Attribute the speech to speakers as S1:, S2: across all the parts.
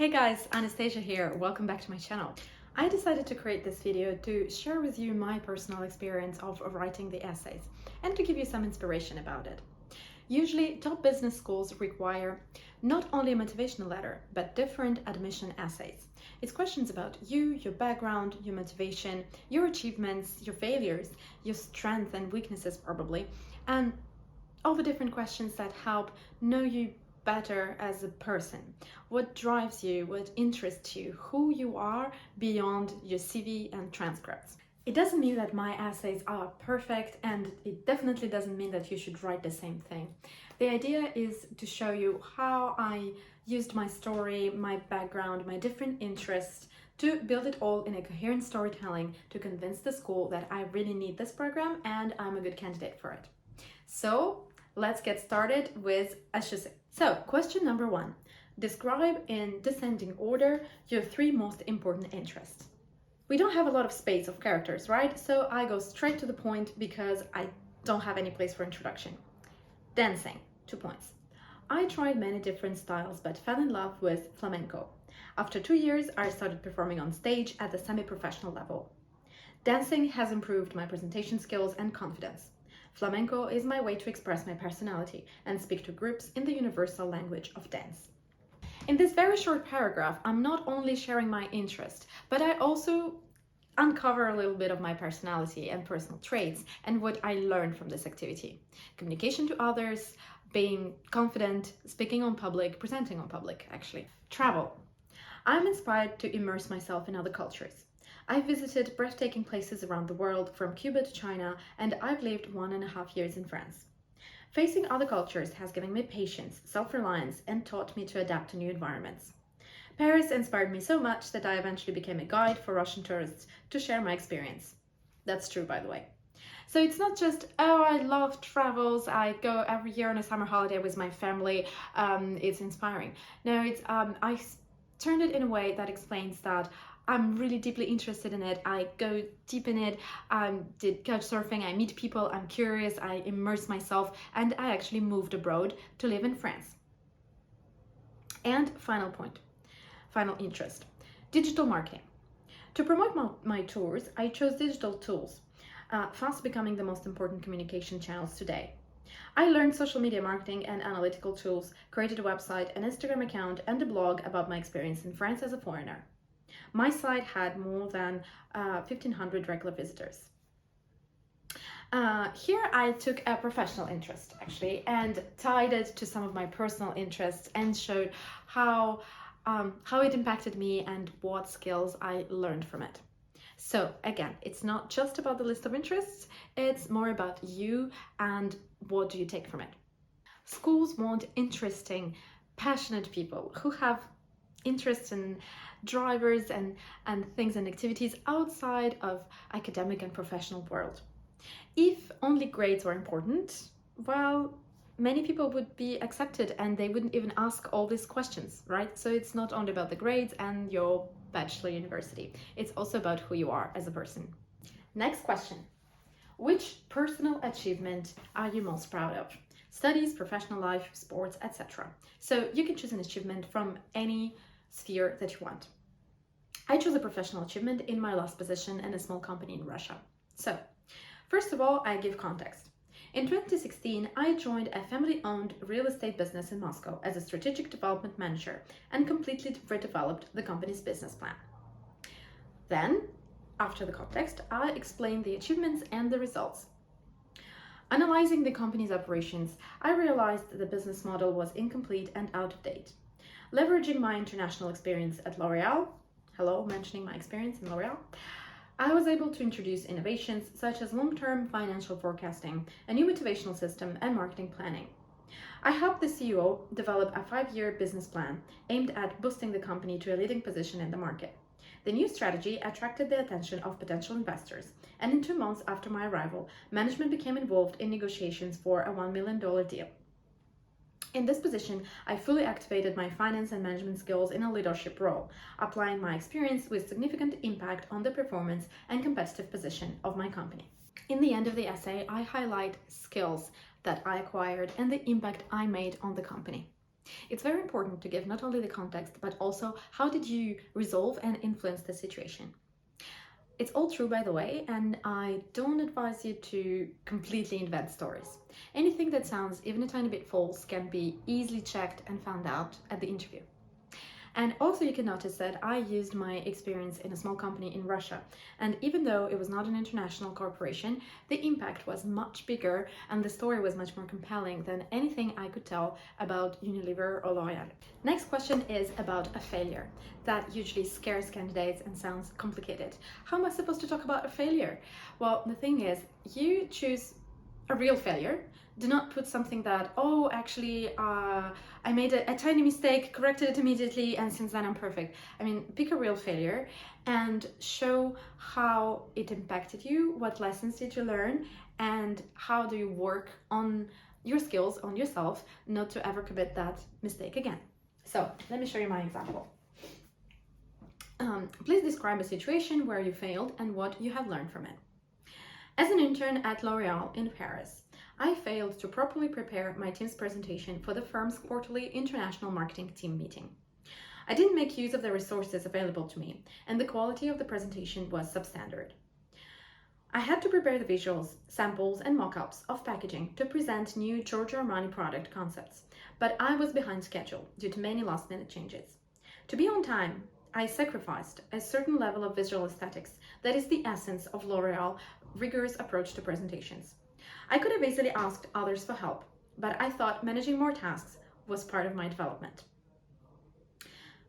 S1: Hey guys, Anastasia here. Welcome back to my channel. I decided to create this video to share with you my personal experience of writing the essays and to give you some inspiration about it. Usually, top business schools require not only a motivational letter, but different admission essays. It's questions about you, your background, your motivation, your achievements, your failures, your strengths and weaknesses probably, and all the different questions that help know you better as a person. What drives you, what interests you, who you are beyond your CV and transcripts. It doesn't mean that my essays are perfect, and it definitely doesn't mean that you should write the same thing. The idea is to show you how I used my story, my background, my different interests to build it all in a coherent storytelling to convince the school that I really need this program and I'm a good candidate for it. So let's get started with HEC. So, question number 1. Describe in descending order your 3 most important interests. We don't have a lot of space of characters, right? So I go straight to the point because I don't have any place for introduction. Dancing, 2 points. I tried many different styles but fell in love with flamenco. After 2 years, I started performing on stage at the semi-professional level. Dancing has improved my presentation skills and confidence. Flamenco is my way to express my personality and speak to groups in the universal language of dance. In this very short paragraph, I'm not only sharing my interest, but I also uncover a little bit of my personality and personal traits and what I learned from this activity. Communication to others, being confident, speaking on public, presenting on public, actually. Travel. I'm inspired to immerse myself in other cultures. I've visited breathtaking places around the world, from Cuba to China, and I've lived 1.5 years in France. Facing other cultures has given me patience, self-reliance, and taught me to adapt to new environments. Paris inspired me so much that I eventually became a guide for Russian tourists to share my experience. That's true, by the way. So it's not just, oh, I love travels, I go every year on a summer holiday with my family, it's inspiring. No, I turned it in a way that explains that I'm really deeply interested in it. I go deep in it. I did couch surfing. I meet people. I'm curious. I immerse myself, and I actually moved abroad to live in France. And final point, final interest, digital marketing. To promote my tours, I chose digital tools, fast becoming the most important communication channels today. I learned social media marketing and analytical tools, created a website, an Instagram account, and a blog about my experience in France as a foreigner. My site had more than 1,500 regular visitors. Here I took a professional interest actually and tied it to some of my personal interests and showed how it impacted me and what skills I learned from it. So again, it's not just about the list of interests, it's more about you and what do you take from it. Schools want interesting, passionate people who have interests in drivers and things and activities outside of academic and professional world. If only grades were important, well, many people would be accepted and they wouldn't even ask all these questions, right? So it's not only about the grades and your bachelor university, it's also about who you are as a person. Next question. Which personal achievement are you most proud of? Studies, professional life, sports, etc. So you can choose an achievement from any sphere that you want. I chose a professional achievement in my last position in a small company in Russia. So, first of all, I give context. In 2016, I joined a family-owned real estate business in Moscow as a strategic development manager and completely redeveloped the company's business plan. Then, after the context, I explained the achievements and the results. Analyzing the company's operations, I realized the business model was incomplete and out of date. Leveraging my international experience at L'Oreal, mentioning my experience in L'Oreal, I was able to introduce innovations such as long-term financial forecasting, a new motivational system, and marketing planning. I helped the CEO develop a 5-year business plan aimed at boosting the company to a leading position in the market. The new strategy attracted the attention of potential investors, and in 2 months after my arrival, management became involved in negotiations for a $1 million deal. In this position, I fully activated my finance and management skills in a leadership role, applying my experience with significant impact on the performance and competitive position of my company. In the end of the essay, I highlight skills that I acquired and the impact I made on the company. It's very important to give not only the context, but also how did you resolve and influence the situation. It's all true, by the way, and I don't advise you to completely invent stories. Anything that sounds even a tiny bit false can be easily checked and found out at the interview. And also you can notice that I used my experience in a small company in Russia. And even though it was not an international corporation, the impact was much bigger and the story was much more compelling than anything I could tell about Unilever or L'Oreal. Next question is about a failure. That usually scares candidates and sounds complicated. How am I supposed to talk about a failure? Well, the thing is, you choose a real failure. Do not put something that, oh, actually, I made a tiny mistake, corrected it immediately, and since then I'm perfect. I mean, pick a real failure and show how it impacted you, what lessons did you learn, and how do you work on your skills, on yourself, not to ever commit that mistake again. So let me show you my example. Please describe a situation where you failed and what you have learned from it. As an intern at L'Oreal in Paris, I failed to properly prepare my team's presentation for the firm's quarterly international marketing team meeting. I didn't make use of the resources available to me, and the quality of the presentation was substandard. I had to prepare the visuals, samples, and mock-ups of packaging to present new Giorgio Armani product concepts, but I was behind schedule due to many last-minute changes. To be on time, I sacrificed a certain level of visual aesthetics that is the essence of L'Oreal's rigorous approach to presentations. I could have easily asked others for help, but I thought managing more tasks was part of my development.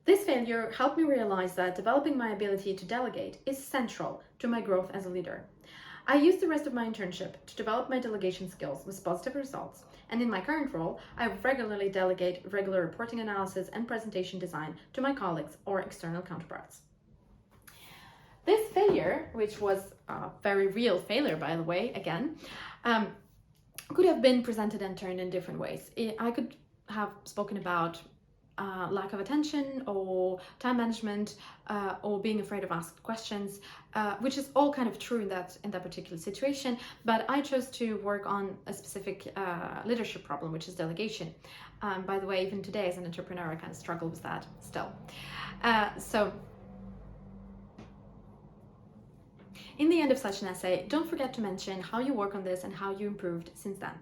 S1: This failure helped me realize that developing my ability to delegate is central to my growth as a leader. I used the rest of my internship to develop my delegation skills with positive results, and in my current role, I regularly delegate regular reporting analysis and presentation design to my colleagues or external counterparts. This failure, which was a very real failure, by the way, again, could have been presented and turned in different ways. I could have spoken about lack of attention or time management or being afraid of asked questions, which is all kind of true in that particular situation, but I chose to work on a specific leadership problem, which is delegation. By the way, even today as an entrepreneur, I kind of struggle with that still. So in the end of such an essay, don't forget to mention how you work on this and how you improved since then.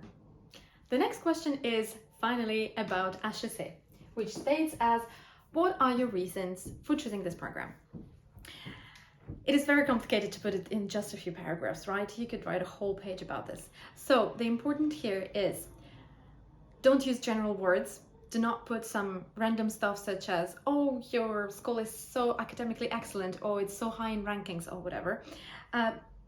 S1: The next question is finally about HEC, which states as, what are your reasons for choosing this program? It is very complicated to put it in just a few paragraphs, right? You could write a whole page about this. So the important here is, don't use general words. Do not put some random stuff such as, oh, your school is so academically excellent, or it's so high in rankings, or whatever.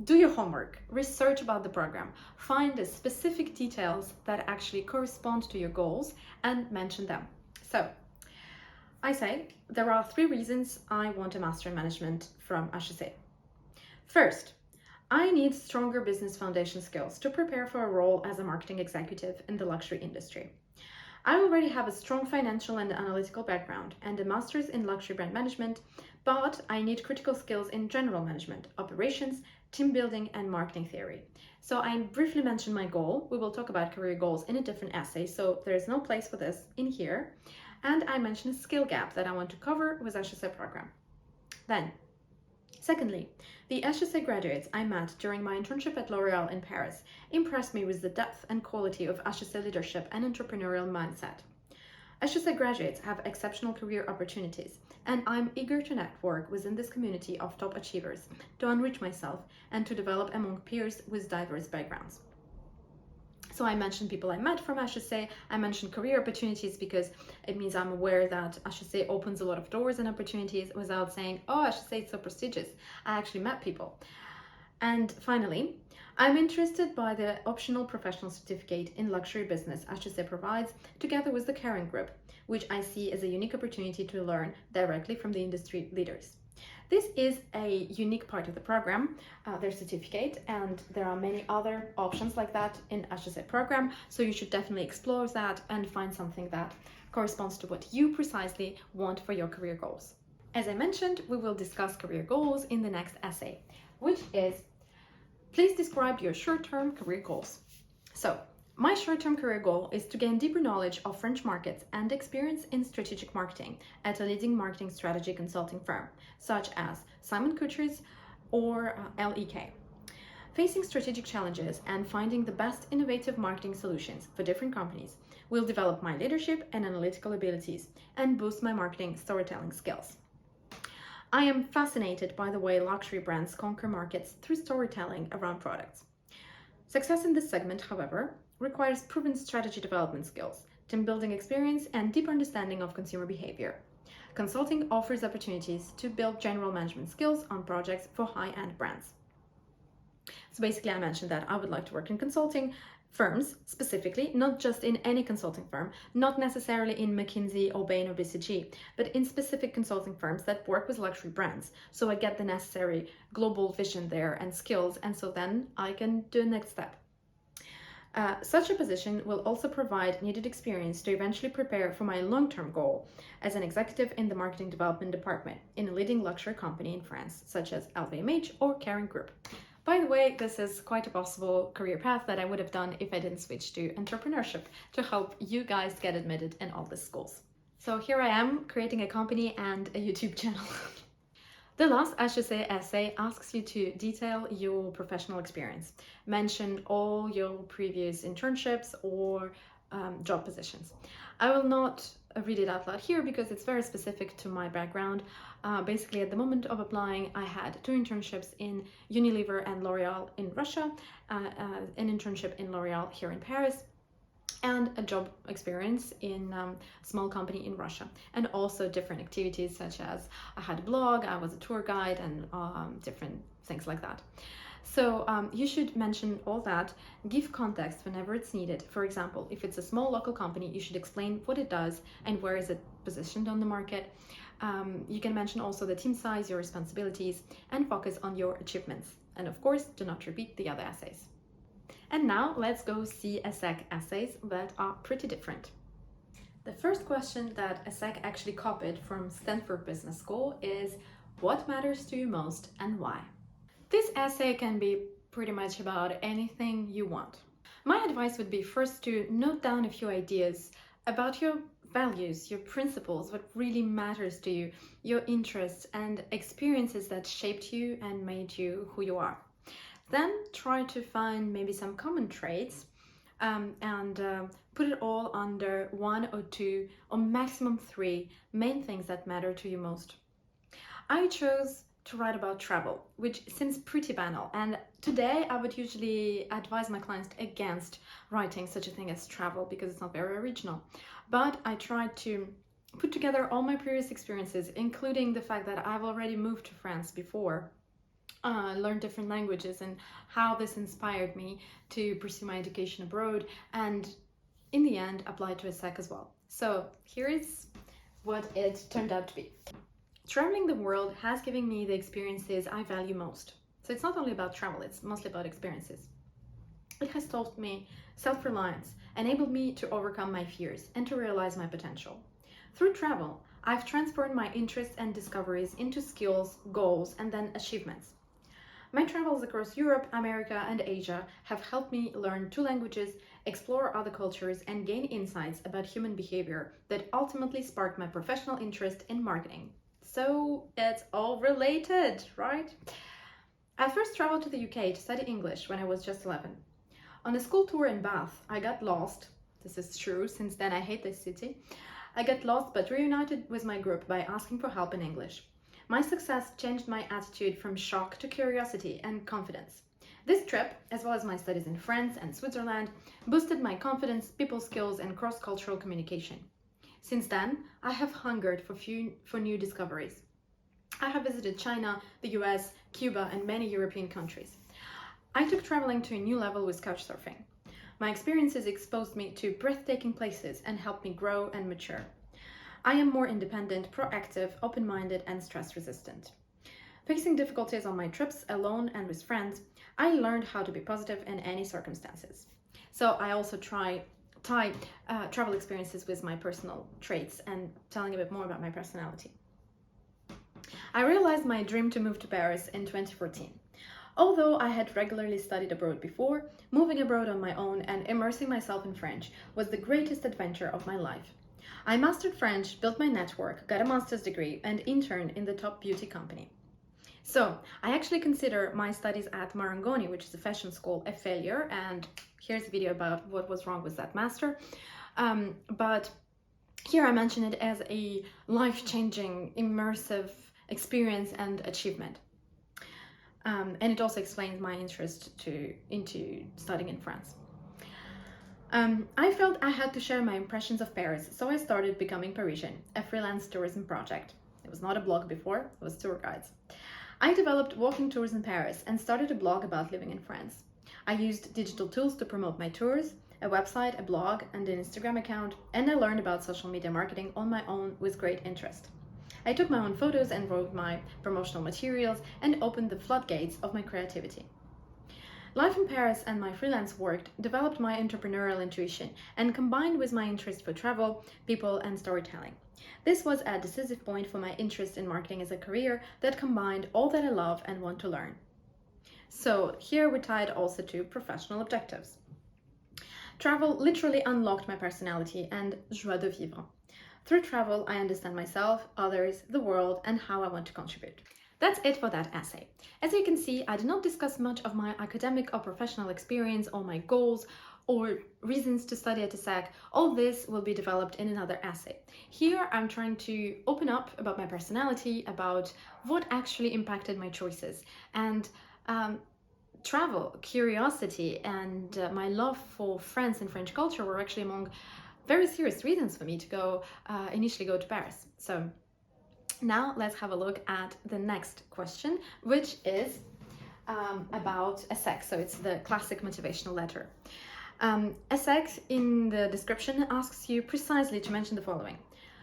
S1: Do your homework, research about the program, find the specific details that actually correspond to your goals and mention them. So I say there are 3 reasons I want a master in management from HEC. First, I need stronger business foundation skills to prepare for a role as a marketing executive in the luxury industry. I already have a strong financial and analytical background and a master's in luxury brand management, but I need critical skills in general management, operations, team building, and marketing theory. So I briefly mentioned my goal. We will talk about career goals in a different essay, so there is no place for this in here. And I mentioned a skill gap that I want to cover with HEC program. Then, secondly, the HEC graduates I met during my internship at L'Oreal in Paris impressed me with the depth and quality of HEC leadership and entrepreneurial mindset. HEC graduates have exceptional career opportunities, and I'm eager to network within this community of top achievers, to enrich myself, and to develop among peers with diverse backgrounds. So I mentioned people I met from HEC, I mentioned career opportunities because it means I'm aware that HEC opens a lot of doors and opportunities without saying, oh, HEC is so prestigious. I actually met people. And finally, I'm interested by the optional professional certificate in luxury business HEC provides, together with the Caring Group, which I see as a unique opportunity to learn directly from the industry leaders. This is a unique part of the program, their certificate, and there are many other options like that in HEC program, so you should definitely explore that and find something that corresponds to what you precisely want for your career goals. As I mentioned, we will discuss career goals in the next essay, which is, please describe your short-term career goals. So, My short-term career goal is to gain deeper knowledge of French markets and experience in strategic marketing at a leading marketing strategy consulting firm, such as Simon Kucher's or LEK. Facing strategic challenges and finding the best innovative marketing solutions for different companies will develop my leadership and analytical abilities and boost my marketing storytelling skills. I am fascinated by the way luxury brands conquer markets through storytelling around products. Success in this segment, however, requires proven strategy development skills, team building experience, and deep understanding of consumer behavior. Consulting offers opportunities to build general management skills on projects for high-end brands. So basically, I mentioned that I would like to work in consulting firms specifically, not just in any consulting firm, not necessarily in McKinsey or Bain or BCG, but in specific consulting firms that work with luxury brands. So I get the necessary global vision there and skills, and so then I can do the next step. Such a position will also provide needed experience to eventually prepare for my long-term goal as an executive in the marketing development department in a leading luxury company in France, such as LVMH or Kering Group. By the way, this is quite a possible career path that I would have done if I didn't switch to entrepreneurship to help you guys get admitted in all the schools. So here I am creating a company and a YouTube channel. The last HEC essay asks you to detail your professional experience. Mention all your previous internships or job positions. I will not read it out loud here because it's very specific to my background. Basically, at the moment of applying, I had 2 internships in Unilever and L'Oreal in Russia, an internship in L'Oreal here in Paris, and a job experience in a small company in Russia, and also different activities such as I had a blog, I was a tour guide, and different things like that. So you should mention all that, give context whenever it's needed. For example, if it's a small local company, you should explain what it does and where is it positioned on the market. You can mention also the team size, your responsibilities, and focus on your achievements. And of course, do not repeat the other essays. And now let's go see ESSEC essays that are pretty different. The first question that ESSEC actually copied from Stanford Business School is, what matters to you most and why? This essay can be pretty much about anything you want. My advice would be first to note down a few ideas about your values, your principles, what really matters to you, your interests and experiences that shaped you and made you who you are. Then try to find maybe some common traits and put it all under 1 or 2 or maximum 3 main things that matter to you most. I chose to write about travel, which seems pretty banal, and today I would usually advise my clients against writing such a thing as travel because it's not very original. But I tried to put together all my previous experiences, including the fact that I've already moved to France before, learned different languages, and how this inspired me to pursue my education abroad, and in the end applied to ESSEC as well. So here is what it turned out to be. Traveling the world has given me the experiences I value most. So it's not only about travel, it's mostly about experiences. It has taught me self-reliance, enabled me to overcome my fears and to realize my potential. Through travel, I've transformed my interests and discoveries into skills, goals, and then achievements. My travels across Europe, America, and Asia have helped me learn 2 languages, explore other cultures, and gain insights about human behavior that ultimately sparked my professional interest in marketing. So it's all related, right? I first traveled to the UK to study English when I was just 11. On a school tour in Bath, I got lost. This is true, since then I hate this city. I got lost but reunited with my group by asking for help in English. My success changed my attitude from shock to curiosity and confidence. This trip, as well as my studies in France and Switzerland, boosted my confidence, people skills, and cross-cultural communication. Since then, I have hungered for new discoveries. I have visited China, the US, Cuba, and many European countries. I took traveling to a new level with couchsurfing. My experiences exposed me to breathtaking places and helped me grow and mature. I am more independent, proactive, open-minded, and stress-resistant. Facing difficulties on my trips alone and with friends, I learned how to be positive in any circumstances. So I also tie travel experiences with my personal traits and telling a bit more about my personality. I realized my dream to move to Paris in 2014. Although I had regularly studied abroad before, moving abroad on my own and immersing myself in French was the greatest adventure of my life. I mastered French, built my network, got a master's degree, and interned in the top beauty company. So, I actually consider my studies at Marangoni, which is a fashion school, a failure, and here's a video about what was wrong with that master. But here I mention it as a life-changing, immersive experience and achievement. And it also explains my interest into studying in France. I felt I had to share my impressions of Paris, so I started Becoming Parisian, a freelance tourism project. It was not a blog before, it was tour guides. I developed walking tours in Paris and started a blog about living in France. I used digital tools to promote my tours, a website, a blog, and an Instagram account, and I learned about social media marketing on my own with great interest. I took my own photos and wrote my promotional materials and opened the floodgates of my creativity. Life in Paris and my freelance work developed my entrepreneurial intuition and combined with my interest for travel, people, and storytelling. This was a decisive point for my interest in marketing as a career that combined all that I love and want to learn. So here we tie it also to professional objectives. Travel literally unlocked my personality and joie de vivre. Through travel, I understand myself, others, the world, and how I want to contribute. That's it for that essay. As you can see, I did not discuss much of my academic or professional experience or my goals or reasons to study at HEC. All this will be developed in another essay. Here, I'm trying to open up about my personality, about what actually impacted my choices, and travel, curiosity, and my love for France and French culture were actually among very serious reasons for me to initially go to Paris. So now let's have a look at the next question, which is about ESSEC. So it's the classic motivational letter. ESSEC in the description asks you precisely to mention the following: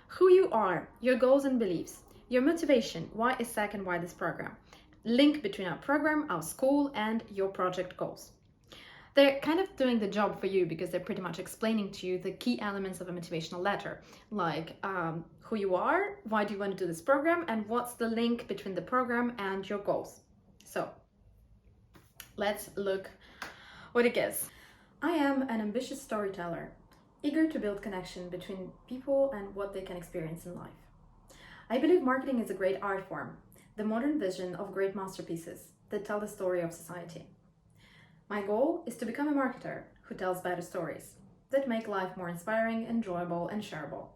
S1: who you are, your goals and beliefs, your motivation, why ESSEC and why this program, link between our program, our school, and your project goals. They're kind of doing the job for you because they're pretty much explaining to you the key elements of a motivational letter, like who you are, why do you want to do this program, and what's the link between the program and your goals. So let's look what it gives. I am an ambitious storyteller, eager to build connection between people and what they can experience in life. I believe marketing is a great art form, the modern vision of great masterpieces that tell the story of society. My goal is to become a marketer who tells better stories that make life more inspiring, enjoyable, and shareable.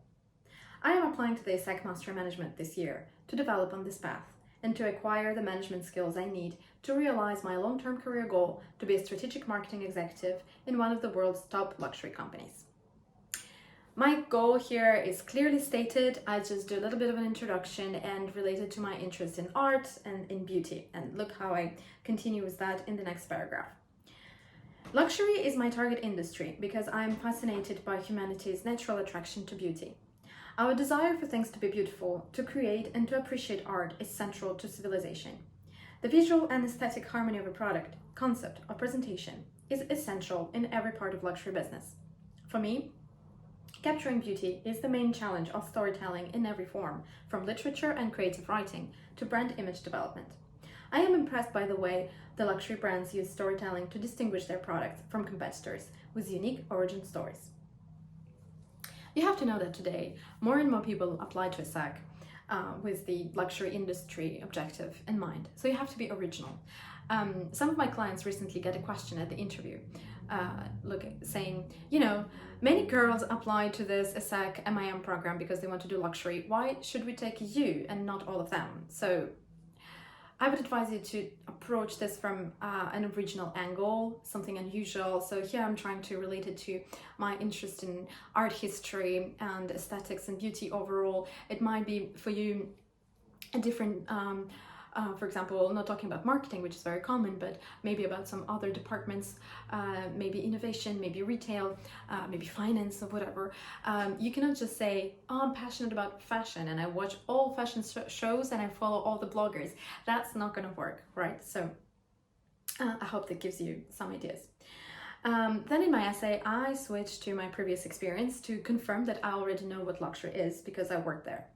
S1: I am applying to the ESSEC Master Management this year to develop on this path and to acquire the management skills I need to realize my long-term career goal to be a strategic marketing executive in one of the world's top luxury companies. My goal here is clearly stated. I just do a little bit of an introduction and related to my interest in art and in beauty. And look how I continue with that in the next paragraph. Luxury is my target industry because I am fascinated by humanity's natural attraction to beauty. Our desire for things to be beautiful, to create and to appreciate art is central to civilization. The visual and aesthetic harmony of a product, concept, or presentation is essential in every part of luxury business. For me, capturing beauty is the main challenge of storytelling in every form, from literature and creative writing to brand image development. I am impressed by the way the luxury brands use storytelling to distinguish their products from competitors with unique origin stories. You have to know that today, more and more people apply to ESSEC with the luxury industry objective in mind. So you have to be original. Some of my clients recently get a question at the interview, saying, many girls apply to this ESSEC MIM program because they want to do luxury. Why should we take you and not all of them? So I would advise you to approach this from an original angle, something unusual. So here I'm trying to relate it to my interest in art history and aesthetics and beauty overall. It might be for you a different, for example, not talking about marketing, which is very common, but maybe about some other departments, maybe innovation, maybe retail, maybe finance or whatever. You cannot just say, oh, I'm passionate about fashion and I watch all fashion shows and I follow all the bloggers. That's not going to work, right? So I hope that gives you some ideas. Then in my essay, I switched to my previous experience to confirm that I already know what luxury is because I worked there.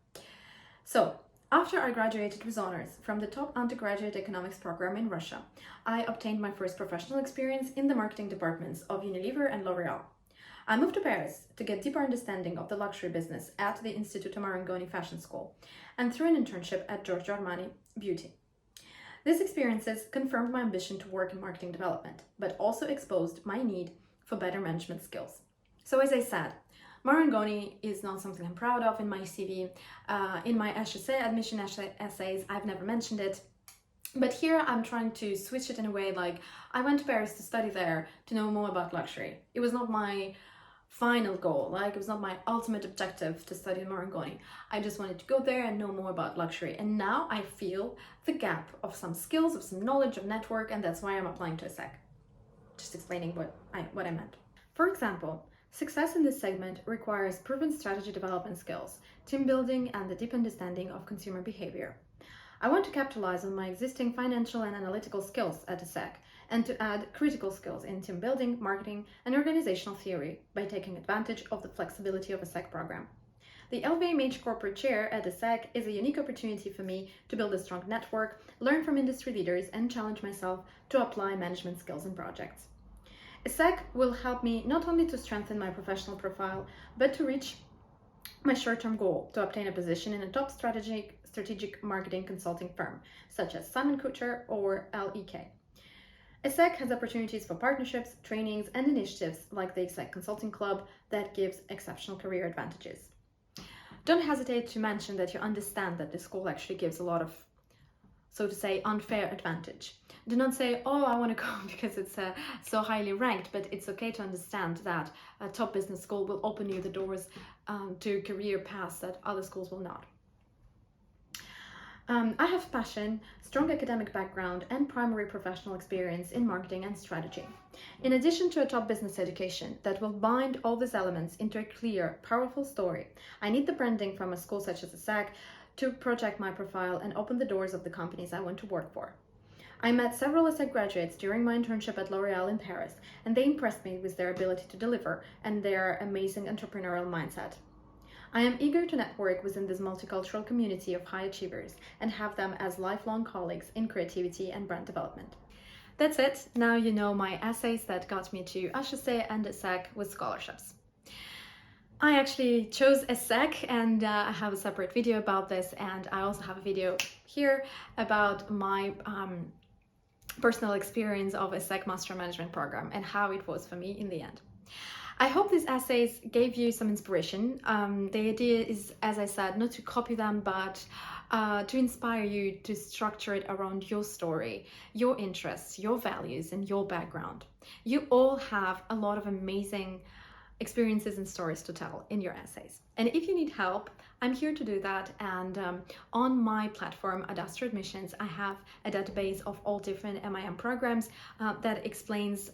S1: So After I graduated with honors from the top undergraduate economics program in Russia, I obtained my first professional experience in the marketing departments of Unilever and L'Oreal. I moved to Paris to get deeper understanding of the luxury business at the Instituto Marangoni Fashion School and through an internship at Giorgio Armani Beauty. These experiences confirmed my ambition to work in marketing development, but also exposed my need for better management skills. So as I said, Marangoni is not something I'm proud of in my CV. In my HEC admission essays, I've never mentioned it. But here I'm trying to switch it in a way like I went to Paris to study there to know more about luxury. It was not my final goal, like it was not my ultimate objective to study Marangoni. I just wanted to go there and know more about luxury. And now I feel the gap of some skills, of some knowledge, of network, and that's why I'm applying to ESSEC. Just explaining what I meant. For example, success in this segment requires proven strategy development skills, team building, and the deep understanding of consumer behavior. I want to capitalize on my existing financial and analytical skills at ESSEC and to add critical skills in team building, marketing, and organizational theory by taking advantage of the flexibility of ESSEC program. The LVMH corporate chair at ESSEC is a unique opportunity for me to build a strong network, learn from industry leaders, and challenge myself to apply management skills in projects. ESSEC will help me not only to strengthen my professional profile, but to reach my short-term goal to obtain a position in a top strategic marketing consulting firm, such as Simon Kucher or LEK. ESSEC has opportunities for partnerships, trainings, and initiatives like the ESSEC Consulting Club that gives exceptional career advantages. Don't hesitate to mention that you understand that the school actually gives a lot of, so to say, unfair advantage. Do not say, oh, I want to go because it's so highly ranked, but it's okay to understand that a top business school will open you the doors to career paths that other schools will not. I have passion, strong academic background, and primary professional experience in marketing and strategy. In addition to a top business education that will bind all these elements into a clear, powerful story, I need the branding from a school such as ESSEC to project my profile and open the doors of the companies I want to work for. I met several ESSEC graduates during my internship at L'Oreal in Paris, and they impressed me with their ability to deliver and their amazing entrepreneurial mindset. I am eager to network within this multicultural community of high achievers and have them as lifelong colleagues in creativity and brand development. That's it. Now you know my essays that got me to HEC and ESSEC with scholarships. I actually chose ESSEC and I have a separate video about this, and I also have a video here about my personal experience of ESSEC Master Management Program and how it was for me in the end. I hope these essays gave you some inspiration. The idea is, as I said, not to copy them, but to inspire you to structure it around your story, your interests, your values, and your background. You all have a lot of amazing experiences and stories to tell in your essays. And if you need help, I'm here to do that. And on my platform, Adastro Admissions, I have a database of all different MIM programs that explains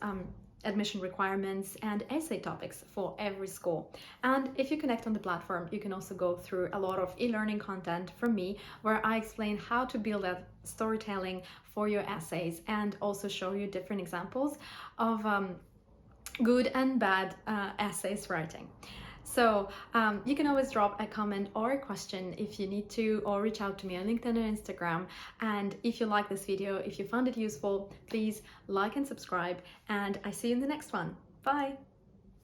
S1: admission requirements and essay topics for every school. And if you connect on the platform, you can also go through a lot of e-learning content from me where I explain how to build that storytelling for your essays and also show you different examples of good and bad essays writing. So you can always drop a comment or a question if you need to, or reach out to me on LinkedIn and Instagram. And if you like this video, if you found it useful, please like and subscribe, and I see you in the next one. Bye!